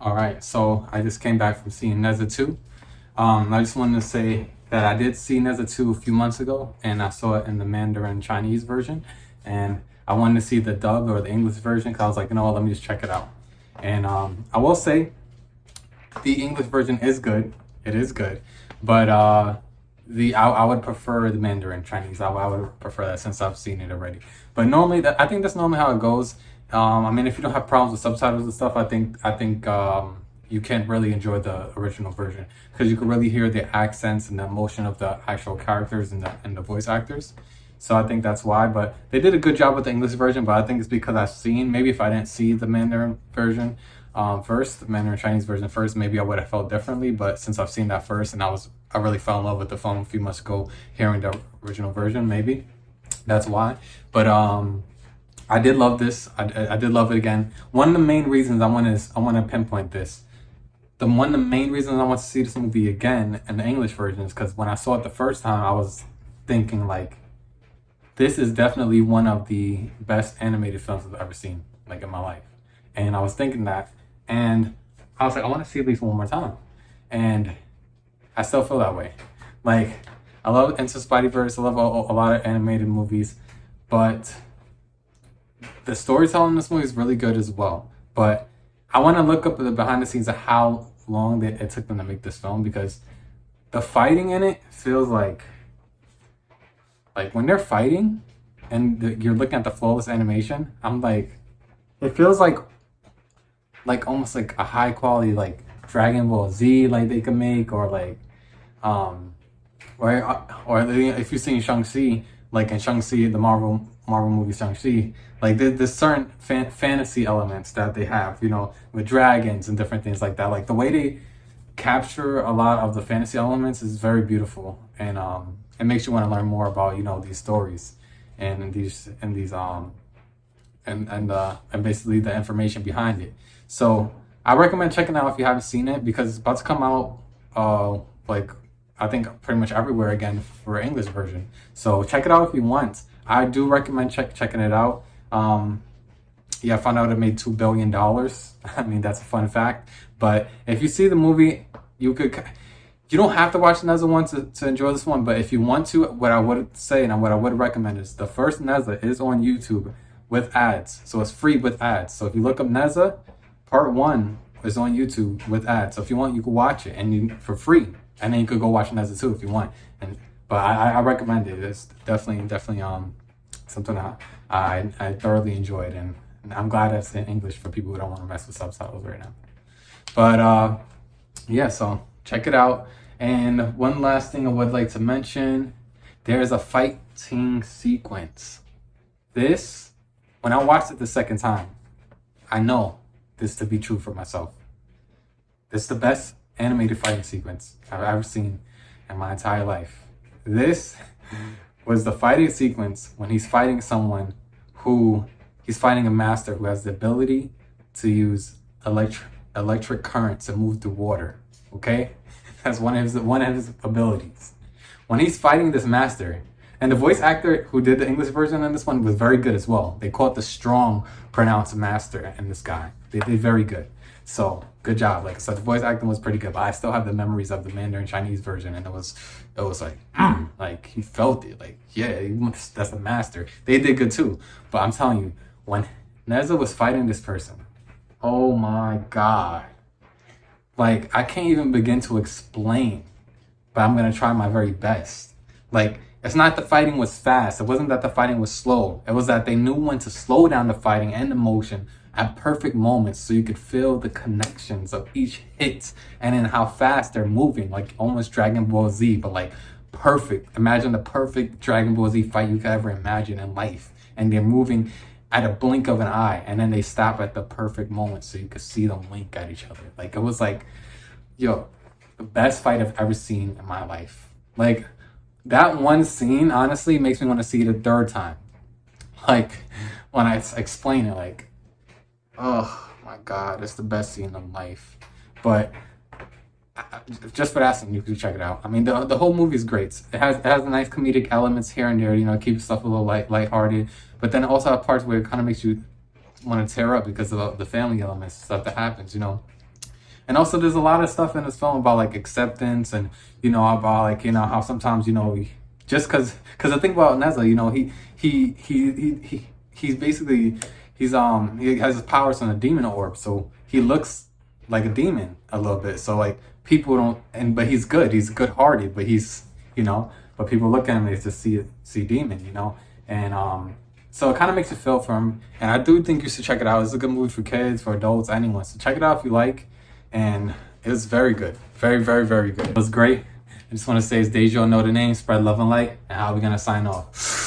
All right, so I just came back from seeing Nezha 2. I just wanted to say that I did see Nezha 2 a few months ago, and I saw it in the Mandarin Chinese version. And I wanted to see the dub or the English version because I was like, you know what, let me just check it out. And I will say the English version is good. It is good, but I would prefer the Mandarin Chinese. I would prefer that since I've seen it already. But normally, I think that's normally how it goes. I mean, if you don't have problems with subtitles and stuff, I think you can't really enjoy the original version because you can really hear the accents and the emotion of the actual characters and the voice actors. So I think that's why. But they did a good job with the English version. But I think it's because I've seen, maybe if I didn't see the Mandarin version first, the Mandarin Chinese version first, maybe I would have felt differently. But since I've seen that first, and I really fell in love with the film a few months ago, hearing the original version, maybe that's why. But I did love this. I did love it again. One of the main reasons I want to pinpoint this. One of the main reasons I want to see this movie again in the English version is because when I saw it the first time, I was thinking like, this is definitely one of the best animated films I've ever seen, like in my life. And I was thinking that, and I was like, I want to see at least one more time. And I still feel that way. Like, I love Into Spideyverse. I love a lot of animated movies, but the storytelling in this movie is really good as well. But I want to look up the behind the scenes of how long it took them to make this film because the fighting in it feels like when they're fighting and you're looking at the flawless animation, I'm like, it feels like almost like a high quality like Dragon Ball Z like they could make or like um or if you've seen Shang-Chi, like in Shang-Chi, the Marvel movie Shang-Chi, like there's certain fantasy elements that they have, with dragons and different things like that. Like the way they capture a lot of the fantasy elements is very beautiful, and it makes you want to learn more about these stories and and basically the information behind it. So I recommend checking it out if you haven't seen it because it's about to come out like I think pretty much everywhere again for English version. So check it out if you want. I do recommend checking it out. Yeah, I found out it made $2 billion. I mean, that's a fun fact. But if you see the movie, you don't have to watch Nezha one to enjoy this one. But if you want to, what I would say and what I would recommend is the first Nezha is on YouTube with ads. So it's free with ads. So if you look up Nezha, part 1 is on YouTube with ads. So if you want, you can watch it for free. And then you could go watch Nezha 2 if you want. But I recommend it. It's definitely something I thoroughly enjoyed, and I'm glad it's in English for people who don't want to mess with subtitles right now. But yeah, so check it out. And one last thing I would like to mention, there's a fighting sequence. When I watched it the second time, I know this to be true for myself. This is the best animated fighting sequence I've ever seen in my entire life. This was the fighting sequence when he's fighting he's fighting a master who has the ability to use electric current to move through water. Okay, that's one of his abilities. When he's fighting this master, and the voice actor who did the English version on this one was very good as well. They call it the strong pronounced master in this guy. They did very good. So good job. Like I said, the voice acting was pretty good, but I still have the memories of the Mandarin Chinese version, and it was like like he felt it. Like yeah, that's the master. They did good too. But I'm telling you, when Nezha was fighting this person, oh my god, like I can't even begin to explain. But I'm gonna try my very best. Like it's not the fighting was fast. It wasn't that the fighting was slow. It was that they knew when to slow down the fighting and the motion at perfect moments so you could feel the connections of each hit and then how fast they're moving, like almost Dragon Ball Z, but like perfect. Imagine the perfect Dragon Ball Z fight you could ever imagine in life. And they're moving at a blink of an eye, and then they stop at the perfect moment so you could see them wink at each other. Like it was like, yo, the best fight I've ever seen in my life. Like that one scene honestly makes me want to see it a third time. Like when I explain it, like, oh my god, it's the best scene of life. But just for that scene, you can check it out. I mean, the whole movie is great. It has nice comedic elements here and there. It keeps stuff a little lighthearted. But then it also have parts where it kind of makes you want to tear up because of the family elements, stuff that happens. And also, there's a lot of stuff in this film about like acceptance, and about like how sometimes just because the thing about Nezha, he's basically he has his powers on a demon orb, so he looks like a demon a little bit. So like people don't, but he's good hearted, but but people look at him, they just see demon, and so it kind of makes you feel for him. And I do think you should check it out. It's a good movie for kids, for adults, anyone. So check it out if you like. And it was very good, very, very, very good. It was great. I just want to say, it's Deja, know the name, spread love and light, and how are we gonna sign off?